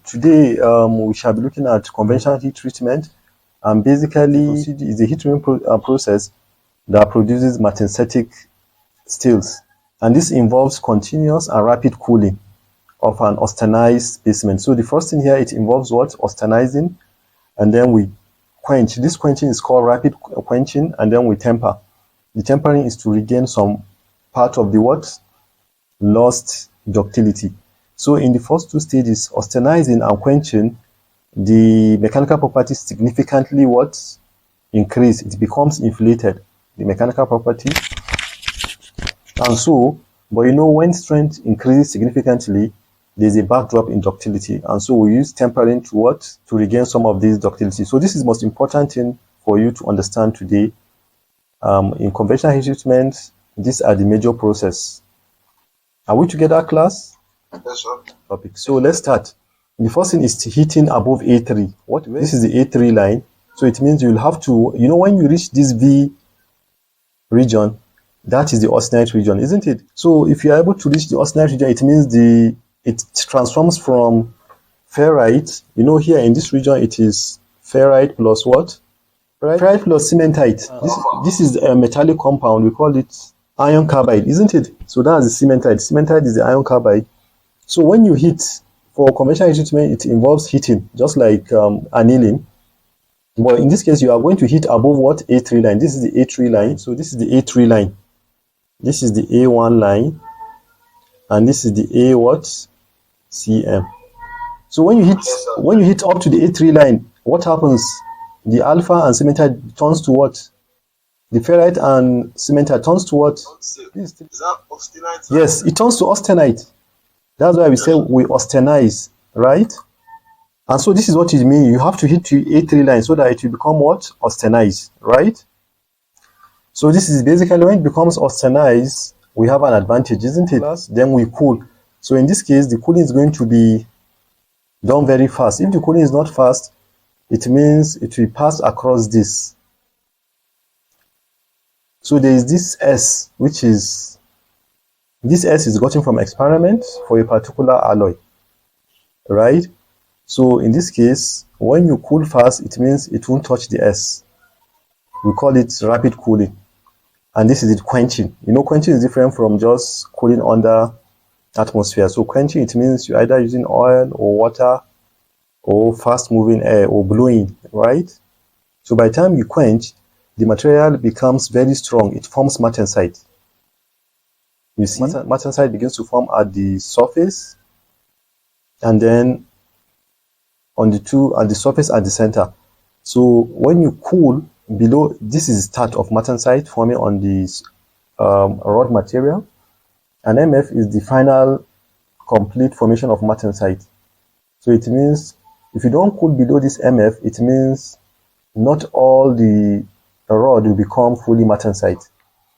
Today, we shall be looking at conventional heat treatment, and basically is a heat treatment process that produces martensitic steels, and this involves continuous and rapid cooling of an austenized specimen. So the first thing here, it involves what? Austenizing, and then we quench. This quenching is called rapid quenching, and then we temper. The tempering is to regain some part of the what? Lost ductility. So in the first two stages, austenizing and quenching, the mechanical properties significantly what? Increase. It becomes inflated, the mechanical property. And so, but you know, when strength increases significantly, there's a backdrop in ductility. And so we use tempering to what? To regain some of this ductility. So this is the most important thing for you to understand today. In conventional heat treatment, these are the major process. Are we together, class? Yes, sir. Topic. So let's start. The first thing is heating above A3. This is the A3 line. So it means you'll have to, you know, when you reach this V region, that is the austenite region, isn't it? So if you are able to reach the austenite region, it means it transforms from ferrite. You know, here in this region, it is ferrite plus what? Ferrite plus cementite. This is a metallic compound. We call it iron carbide, isn't it? So that's the cementite. Cementite is the iron carbide. So when you heat, for conventional heat treatment, it involves heating, just like annealing. But in this case, you are going to heat above what? A3 line. This is the A3 line. So this is the A3 line. This is the A1 line. And this is the A what? CM. So when you heat up to the A3 line, what happens? The alpha and cementite turns to what? The ferrite and cementite turns to what? Is that austenite? Yes, it turns to austenite. That's why we say we austenize, right? And so this is what it means. You have to hit the A3 line so that it will become what? Austenize, right? So this is basically when it becomes austenized, we have an advantage, isn't it? Then we cool. So in this case, the cooling is going to be done very fast. If the cooling is not fast, it means it will pass across this. So there is this S, which is, this S is gotten from experiment for a particular alloy, right? So in this case, when you cool fast, it means it won't touch the S. We call it rapid cooling. And this is it, quenching. You know, quenching is different from just cooling under atmosphere. So quenching, it means you're either using oil or water or fast moving air or blowing, right? So by the time you quench, the material becomes very strong. It forms martensite. You see, martensite begins to form at the surface, and then on the surface at the center. So when you cool below, this is the start of martensite forming on the rod material, and MF is the final complete formation of martensite. So it means if you don't cool below this MF, it means not all the rod will become fully martensite.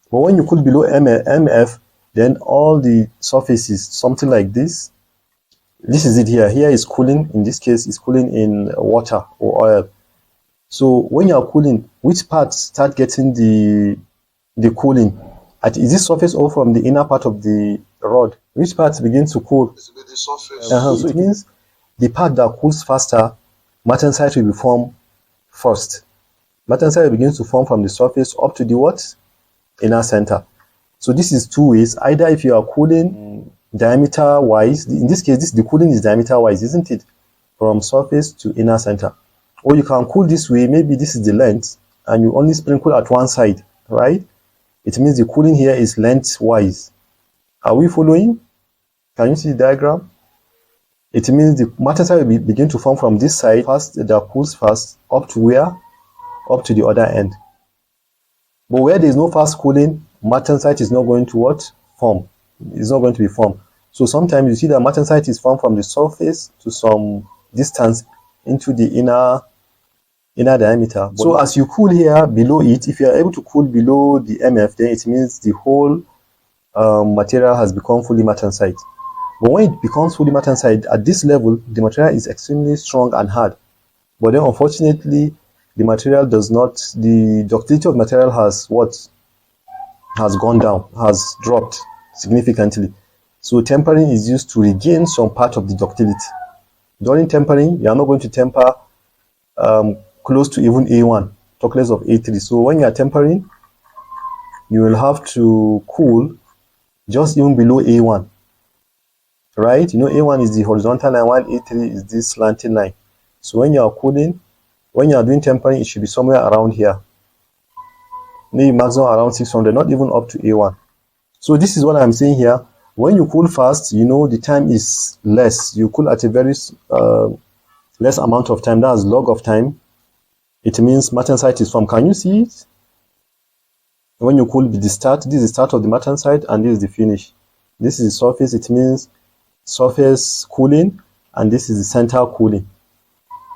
But when you cool below MF, then all the surfaces, something like this is it here. Here is cooling. In this case, is cooling in water or oil. So when you are cooling, which parts start getting the cooling? Is this surface or from the inner part of the rod? Which parts begin to cool? It's with the surface. So it means the part that cools faster, martensite will be formed first. Martensite begins to form from the surface up to the what? Inner center. So this is two ways. Either if you are cooling diameter wise, in this case, the cooling is diameter wise, isn't it? From surface to inner center. Or you can cool this way. Maybe this is the length, and you only sprinkle at one side, right? It means the cooling here is lengthwise. Are we following? Can you see the diagram? It means the martensite will begin to form from this side, that cools fast, up to where? Up to the other end. But where there is no fast cooling, martensite is not going to what? Form. It's not going to be formed. So sometimes you see that martensite is formed from the surface to some distance into the inner diameter. But so as you cool here below it, if you are able to cool below the MF, then it means the whole material has become fully martensite. But when it becomes fully martensite, at this level, the material is extremely strong and hard. But then unfortunately, the material does not, the ductility of material has gone down, has dropped significantly. So tempering is used to regain some part of the ductility. During tempering, you are not going to temper close to even A1, talk less of A3. So when you are tempering, you will have to cool just even below A1, right? You know, A1 is the horizontal line, while A3 is this slanting line. So when you are cooling, when you are doing tempering, it should be somewhere around here, maybe maximum around 600, not even up to A1. So this is what I'm saying here. When you cool fast, you know, the time is less. You cool at a very less amount of time. That's log of time. It means martensite is formed. Can you see it? When you cool the start, this is the start of the martensite and this is the finish. This is the surface. It means surface cooling, and this is the center cooling.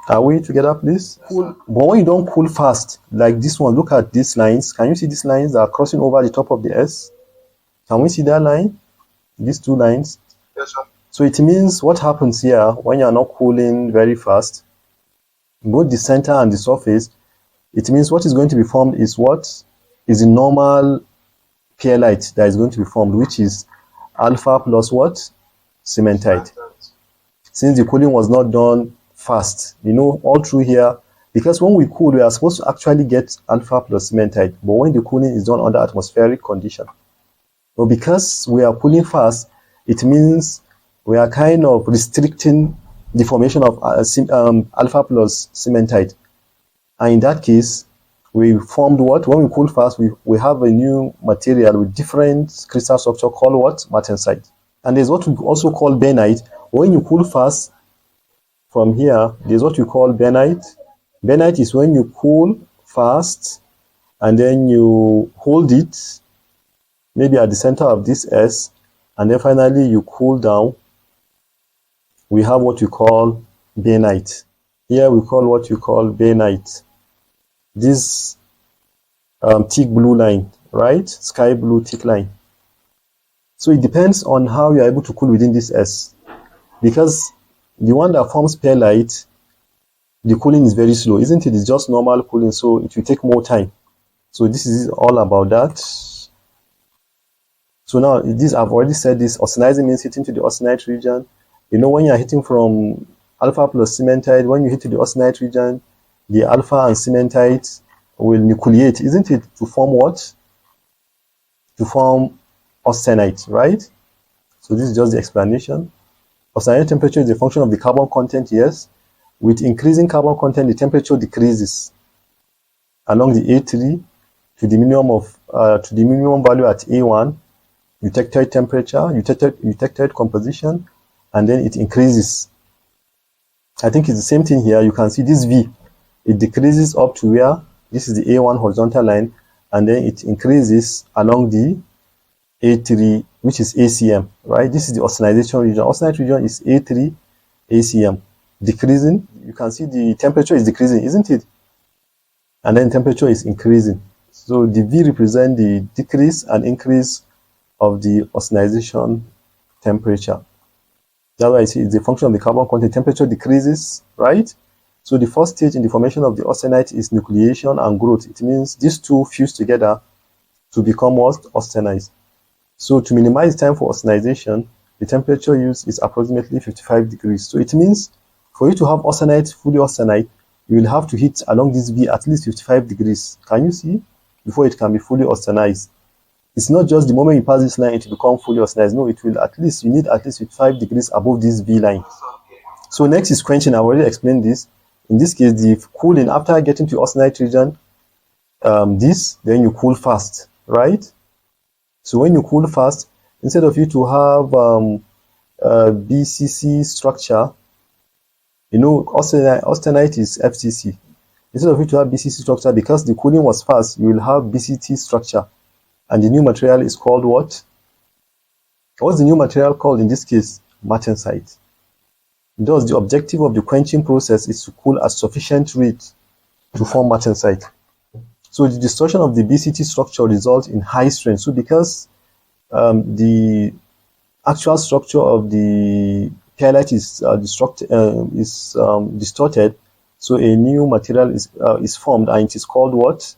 Are we together, please? Cool. But when you don't cool fast, like this one, look at these lines. Can you see these lines that are crossing over the top of the S? Can we see that line? These two lines? Yes, sir. So it means what happens here when you are not cooling very fast, both the center and the surface, it means what is going to be formed is what is the normal perlite that is going to be formed, which is alpha plus what? Cementite. Since the cooling was not done fast, you know, all through here, because when we cool, we are supposed to actually get alpha plus cementite, but when the cooling is done under atmospheric condition. But because we are cooling fast, it means we are kind of restricting the formation of alpha plus cementite. And in that case, we formed what? When we cool fast, we have a new material with different crystal structure called what? Martensite. And there's what we also call benite. When you cool fast, from here, there's what you call benite. Benite is when you cool fast and then you hold it, maybe at the center of this S, and then finally you cool down. We have what you call benite. Here we call what you call benite. This thick blue line, right? Sky blue thick line. So it depends on how you are able to cool within this S. Because the one that forms perlite, the cooling is very slow, isn't it? It's just normal cooling, so it will take more time. So this is all about that. So now, this I've already said this, austenizing means hitting to the austenite region. You know, when you are hitting from alpha plus cementite, when you hit to the austenite region, the alpha and cementite will nucleate, isn't it? To form what? To form austenite, right? So this is just the explanation. Austenite temperature is a function of the carbon content, yes. With increasing carbon content, the temperature decreases along the A3 to the minimum value at A1. Eutectoid temperature, eutectoid composition, and then it increases. I think it's the same thing here. You can see this V. It decreases up to where? This is the A1 horizontal line, and then it increases along the A3, which is ACM, right? This is the austenization region. Austenite region is A3, ACM. Decreasing, you can see the temperature is decreasing, isn't it? And then temperature is increasing. So the V represents the decrease and increase of the austenization temperature. That's why I see it's a function of the carbon content. Temperature decreases, right? So the first stage in the formation of the austenite is nucleation and growth. It means these two fuse together to become what? Austenized. So to minimize time for austenization, the temperature used is approximately 55 degrees. So it means for you to have austenite, fully austenite, you will have to hit along this V at least 55 degrees. Can you see? Before it can be fully austenized. It's not just the moment you pass this line, it will become fully austenized. No, it will you need at least 55 degrees above this V line. So next is quenching. I've already explained this. In this case, the cooling, after getting to austenite region, then you cool fast, right? So when you cool fast, instead of you to have BCC structure, you know, austenite is FCC. Instead of you to have BCC structure, because the cooling was fast, you will have BCT structure. And the new material is called what? What's the new material called in this case? Martensite. Thus, the objective of the quenching process is to cool at sufficient rate to form martensite. So the distortion of the BCT structure results in high strength. So because the actual structure of the perlite is distorted, so a new material is formed, and it is called what?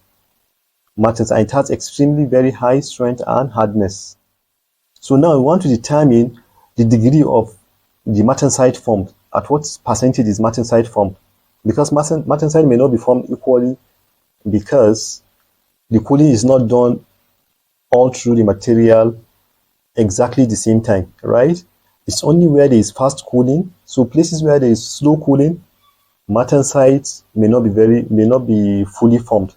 Martensite. It has extremely very high strength and hardness. So now we want to determine the degree of the martensite formed. at what percentage is martensite formed. Because martensite may not be formed equally because the cooling is not done all through the material exactly the same time, right? It's only where there is fast cooling. So places where there is slow cooling, martensite may not be fully formed.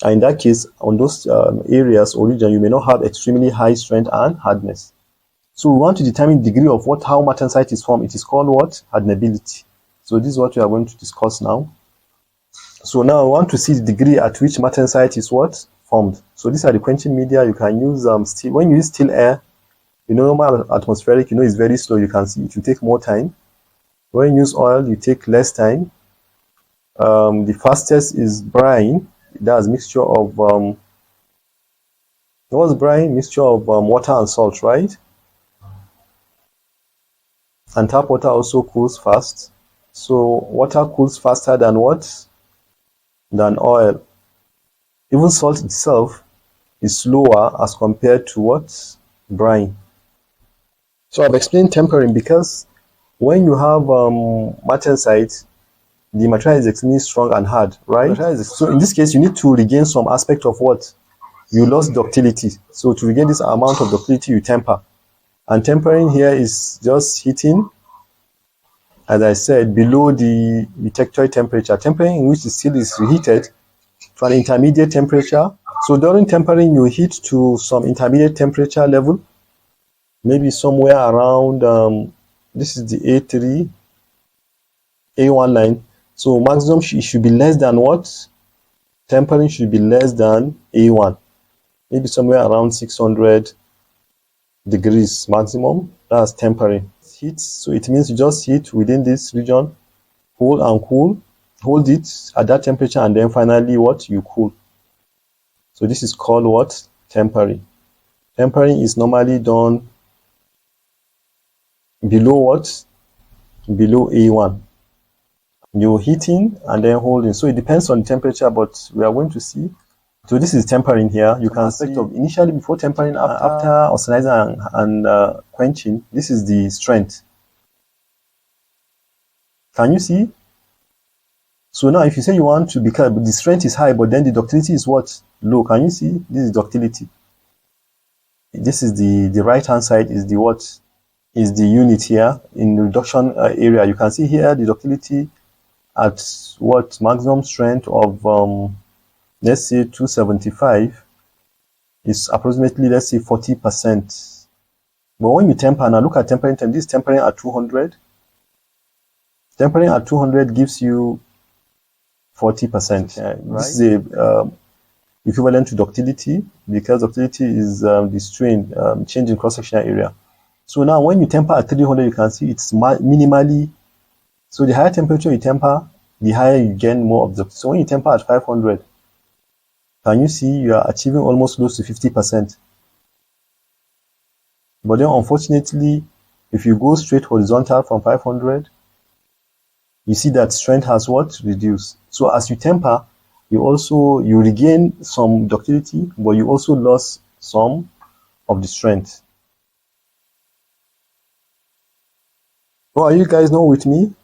And in that case, on those areas or region, you may not have extremely high strength and hardness. So we want to determine the degree of how martensite is formed. It is called what? Hardenability. So this is what we are going to discuss now. So now I want to see the degree at which martensite is what? Formed. So these are the quenching media. You can use steel. When you use still air, normal atmospheric, it's very slow. You can see it will take more time. When you use oil, you take less time. The fastest is brine. That's mixture of what's brine? Mixture of water and salt, right? And tap water also cools fast. So water cools faster than what? Than oil. Even salt itself is slower as compared to what? Brine. So I've explained tempering because when you have martensite, the material is extremely strong and hard, right? So in this case, you need to regain some aspect of what? You lost ductility. So to regain this amount of ductility, you temper. And tempering here is just heating, as I said, below the detector temperature. Tempering in which the steel is reheated to an intermediate temperature. So during tempering, you heat to some intermediate temperature level, maybe somewhere around, this is the A3, A19. So maximum it should be less than what? Tempering should be less than A1. Maybe somewhere around 600 degrees maximum. That's tempering. Heat, so it means you just heat within this region, hold and cool, hold it at that temperature, and then finally what? You cool. So this is called what? Tempering. Tempering is normally done below what? Below A1. You're heating and then holding. So it depends on the temperature, but we are going to see. So this is tempering here. You can see initially before tempering, after autenising and quenching, this is the strength. Can you see? So now if you say you want to, because the strength is high, but then the ductility is what? Low. Can you see? This is ductility. This is the right hand side is the what? Is the unit here in the reduction area. You can see here the ductility at what? Maximum strength of let's say 275 is approximately, let's say, 40%. But when you temper, now look at tempering time. This is tempering at 200. Tempering at 200 gives you 40%. Right? This is a equivalent to ductility, because ductility is the strain, change in cross-sectional area. So now when you temper at 300, you can see it's minimally. So the higher temperature you temper, the higher you gain more of the. So when you temper at 500, can you see you are achieving almost close to 50%? But then unfortunately, if you go straight horizontal from 500, you see that strength has what? Reduced. So as you temper, you regain some ductility, but you also lost some of the strength. Oh, are you guys not with me?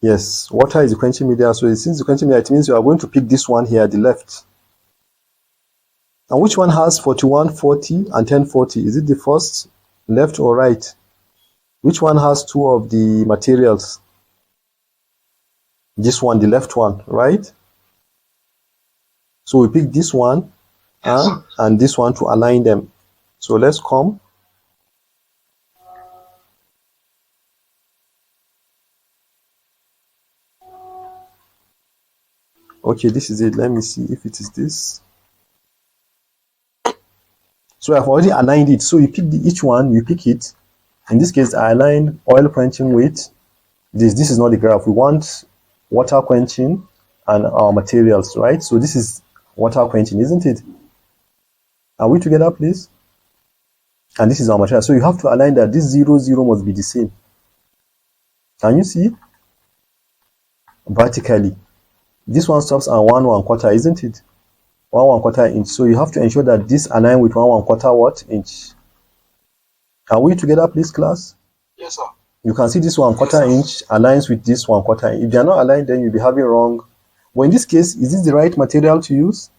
Yes, water is the quenching media. So since the quenching media, it means you are going to pick this one here at the left. And which one has 4140 and 1040? Is it the first, left or right? Which one has two of the materials? This one, the left one, right? So we pick this one and this one to align them. So let's come. Okay, this is it. Let me see if it is this. So I've already aligned it. So you pick each one, you pick it. In this case, I aligned oil quenching with this. This is not the graph. We want water quenching and our materials, right? So this is water quenching, isn't it? Are we together, please? And this is our material. So you have to align that this 0, 0 must be the same. Can you see? Vertically. This one stops at 1 1/4, isn't it? 1 1/4 inch. So you have to ensure that this align with 1 1/4 what? Inch. Are we together, please, class? Yes, sir. You can see this 1/4 inch aligns with this 1/4 inch. If they are not aligned, then you'll be having wrong. But in this case, is this the right material to use?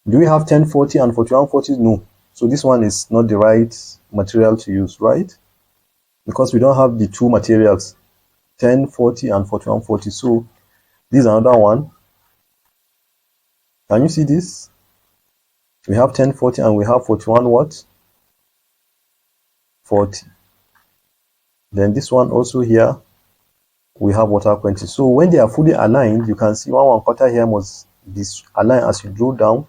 Do we have 1040 and 4140? No. So this one is not the right material to use, right? Because we don't have the two materials, 1040 and 4140. So this is another one. Can you see this? We have 1040 and we have 41 what? 40. Then this one also here, we have water quenching. So when they are fully aligned, you can see 1/4 here must be aligned. As you draw down,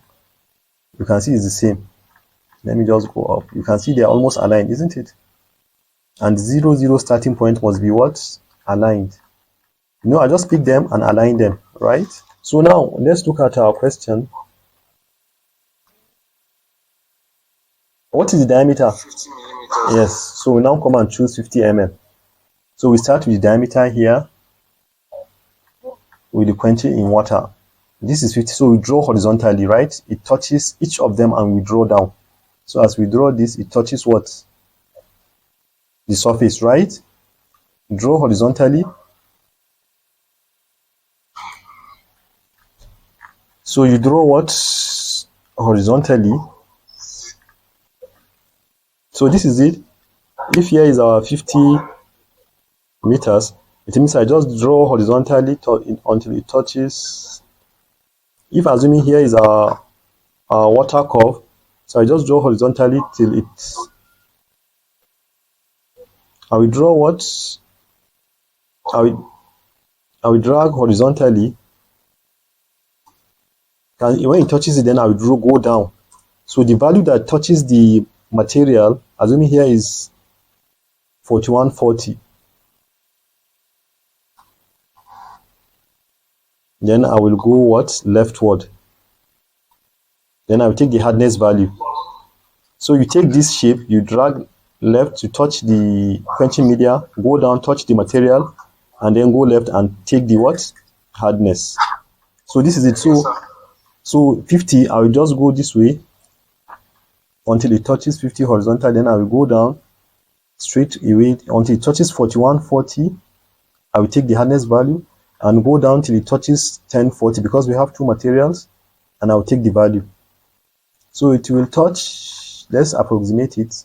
you can see it's the same. Let me just go up. You can see they are almost aligned, isn't it? And 0, 0 starting point must be what? Aligned. You know, I just pick them and align them, right? So now let's look at our question. What is the diameter? 50 millimeters. Yes. So we now come and choose 50 mm. So we start with the diameter here with the quenching in water. This is 50. So we draw horizontally, right? It touches each of them and we draw down. So as we draw this, it touches what? The surface, right? Draw horizontally. So you draw what? Horizontally. So this is it. If here is our 50 meters, it means I just draw horizontally until it touches. If assuming here is our water curve, so I just draw horizontally till it. I will draw what? I will drag horizontally. And when it touches it, then I will go down. So the value that touches the material, assuming here is 4140. Then I will go what? Leftward. Then I will take the hardness value. So you take this shape, you drag left to touch the quenching media, go down, touch the material, and then go left and take the what? Hardness. So this is it. So 50, I will just go this way until it touches 50 horizontal. Then I will go down straight away until it touches 4140. I will take the hardness value and go down till it touches 1040 because we have two materials, and I will take the value. So it will touch, let's approximate it.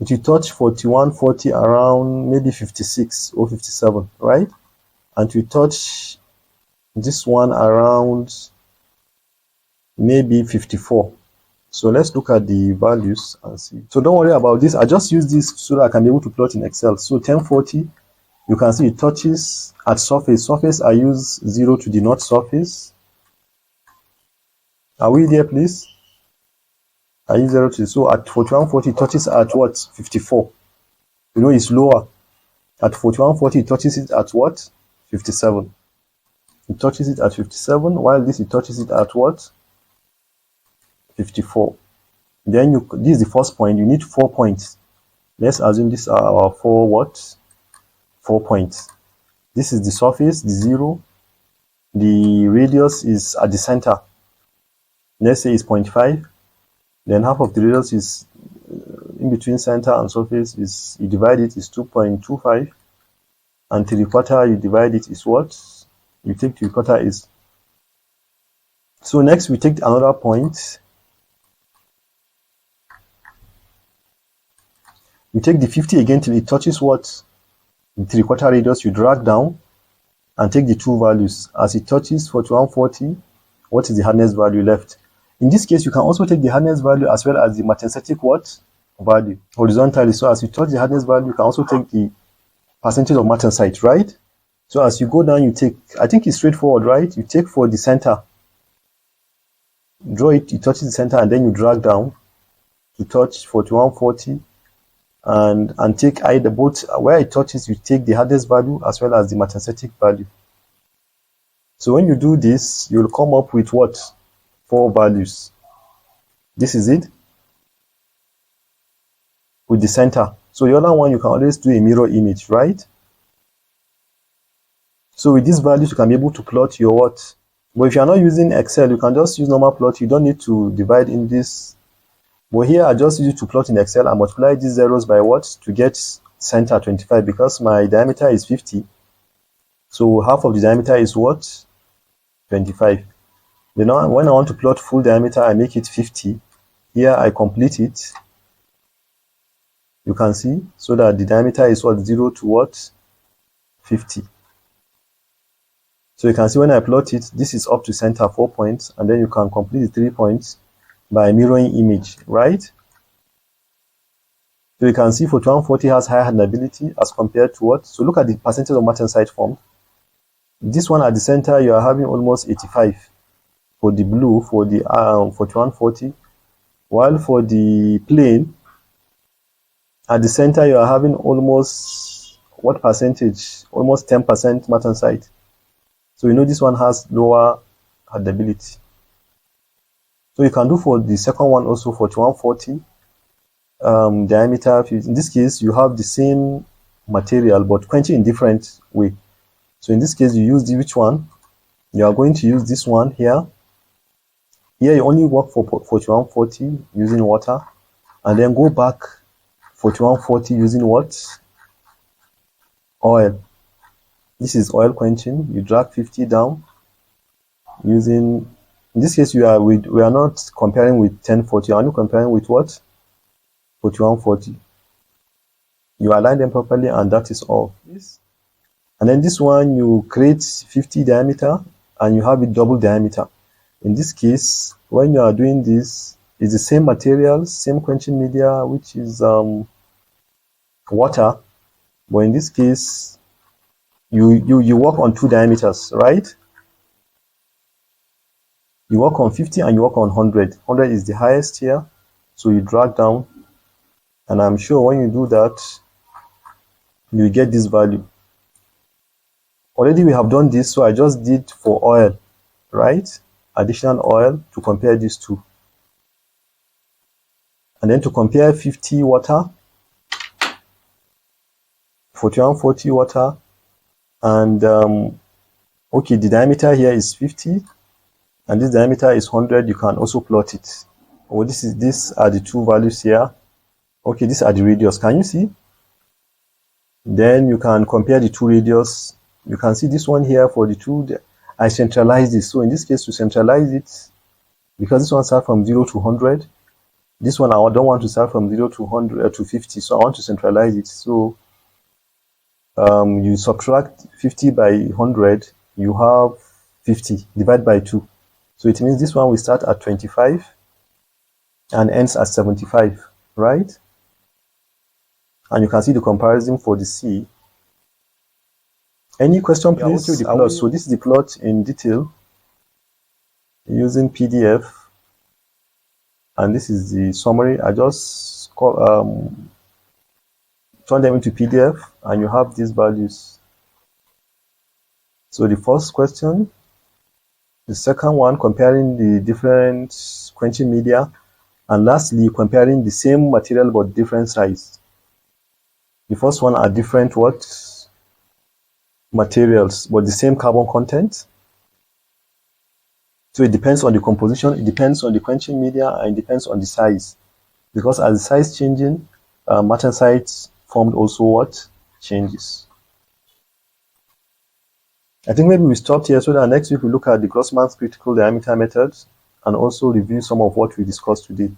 It will touch 4140 around maybe 56 or 57, right? And it will touch this one around maybe 54. So let's look at the values and see. So don't worry about this. I just use this so that I can be able to plot in Excel. So 1040, you can see it touches at surface. Surface, I use 0 to the north surface. Are we there, please? I use 0 to, so at 4140, it touches at what? 54. You know, it's lower. At 4140, it touches it at what? 57. It touches it at 57, while this, it touches it at what? 54. Then this is the first point. You need 4 points. Let's assume these are our 4 what? 4 points. This is the surface, the 0. The radius is at the center. Let's say it's 0.5. Then half of the radius is in between center and surface. Is you divide it is 2.25. And 3/4 you divide it is what? You take 3/4 is. So next we take another point. You take the 50 again till it touches what? The 3/4 radius. You drag down and take the two values. As it touches 4140, what is the hardness value left? In this case, you can also take the hardness value as well as the matenthetic what? Value horizontally. So as you touch the hardness value, you can also take the percentage of martensite, right? So as you go down, you take, I think it's straightforward, right? You take for the center, draw it, it touches the center, and then you drag down to touch 4140, and take either both, where it touches, you take the hardness value as well as the matenthetic value. So when you do this, you'll come up with what? 4 values. This is it with the center. So the other one, you can always do a mirror image, right? So with these values, you can be able to plot your what? But if you're not using Excel, you can just use normal plot. You don't need to divide in this But here I just use it to plot in Excel and multiply these zeros by what to get center 25, because my diameter is 50. So half of the diameter is what? 25. Then when I want to plot full diameter, I make it 50. Here I complete it. You can see, so that the diameter is what? 0 to what? 50. So you can see when I plot it, this is up to center 4 points, and then you can complete the 3 points by mirroring image, right? So you can see 4140 has high hardenability as compared to what? So look at the percentage of martensite formed. This one at the center, you are having almost 85 for the blue, for the 4140, while for the plain, at the center, you are having almost, what percentage? Almost 10% martensite. So you know this one has lower hardenability. So you can do for the second one also, 4140, diameter. In this case, you have the same material, but quenching in different way. So in this case, you use which one? You are going to use this one here. Here you only work for 4140 using water, and then go back 4140 using what? Oil. This is oil quenching. You drag 50 down using, in this case we are not comparing with 1040, only comparing with what? 4140. You align them properly, and that is all. And then this one, you create 50 diameter and you have it double diameter. In this case, when you are doing this, it's the same material, same quenching media, which is water, but in this case you work on 2 diameters, right? You work on 50 and you work on 100. 100 is the highest here, so you drag down, and I'm sure when you do that, you get this value. Already we have done this, so I just did for oil, right? Additional oil to compare these two. And then to compare 50 water, 4140 water, and okay, the diameter here is 50 and this diameter is 100. You can also plot it. Oh, these are the two values here. Okay, these are the radius. Can you see? Then you can compare the two radius. You can see this one here for the two. I centralize this. So in this case, to centralize it, because this one starts from 0 to 100. This one I don't want to start from 0 to 100 to 50. So I want to centralize it. So you subtract 50 by 100, you have 50, divide by 2. So it means this one will start at 25 and ends at 75, right? And you can see the comparison for the C. Any question, please? Yeah, okay, the plot. So this is the plot in detail using PDF, and this is the summary. I just turn them into PDF, and you have these values. So the first question, the second one comparing the different quenching media, and lastly comparing the same material but different size. The first one are different what? Materials but the same carbon content. So it depends on the composition, it depends on the quenching media, and it depends on the size. Because as the size changing, martensite formed also what? Changes. I think maybe we stopped here so that next week we look at the Grossman's critical diameter method and also review some of what we discussed today.